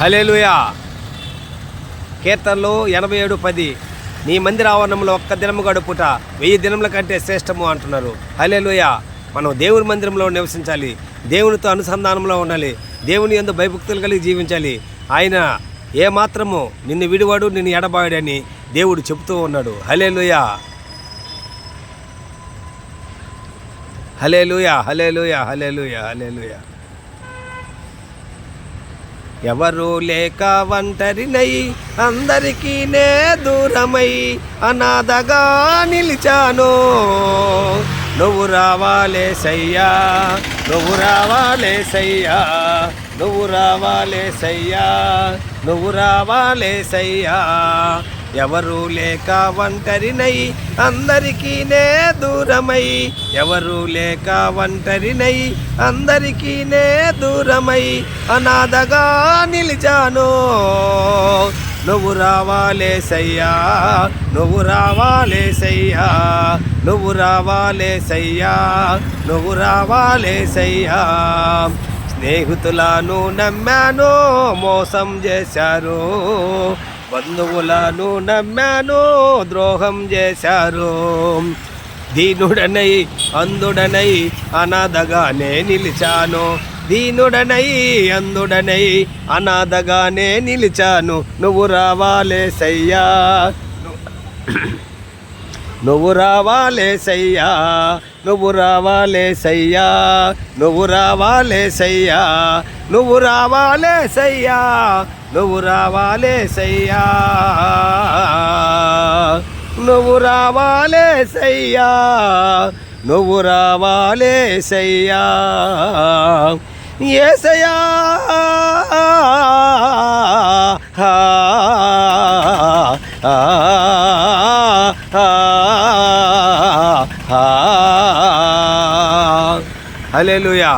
హల్లెలూయా. కీర్తనలు 87:10 నీ మందిర ఆవరణంలో ఒక్క దినము గడుపుట 1000 దినముల కంటే శ్రేష్టము అంటున్నారు. హల్లెలూయా. మనం దేవుని మందిరంలో నివసించాలి, దేవునితో అనుసంధానంలో ఉండాలి, దేవుని యందు భయభక్తులు కలిగి జీవించాలి. ఆయన ఏమాత్రము నిన్ను విడివాడు, నిన్ను ఎడబాయడని దేవుడు చెబుతూ ఉన్నాడు. హల్లెలూయా, హల్లెలూయా, హల్లెలూయా, హల్లెలూయా, హల్లెలూయా. ఎవరు లేక ఒంటరినై అందరికీ నే దూరమై అనాథగా నిలిచాను. నువ్వు రావాలేసయ్యా, నువ్వు రావాలేసయ్యా, నువ్వు రావాలేసయ్యా, నువ్వు రావాలేసయ్యా. ఎవరు లేక ఒంటరినై అందరికీ నే దూరమై, ఎవరు లేక ఒంటరినై అందరికీ నే దూరమై అనాథగా నిలిచాను. నువ్వు రావాలేసయ్యా, నువ్వు రావాలేసయ్యా, నువ్వు రావాలేసయ్యా, నువ్వు రావాలేసయ్యా. స్నేహితులను నమ్మాను, మోసం చేశారు, బంధువులను నమ్మాను, ద్రోహం చేశారు. దీనుడనై అంధుడనై అనాథగానే నిలిచాను, దీనుడనై అంధుడనై అనాథగానే నిలిచాను. నువ్వు రావాలేసయ్యా, నువ్వు రావాలేసయ్యా, నువ్వు రావాలేసయ్యా, నువ్వు రావాలేసయ్యా, నువ్వు రావాలేసయ్యా, నువ్వు రావాలేసయ్యా, నువ్వు రావాలేసయ్యా, నువ్వు రావాలేసయ్యా. యేసయ్యా, హల్లెలూయా.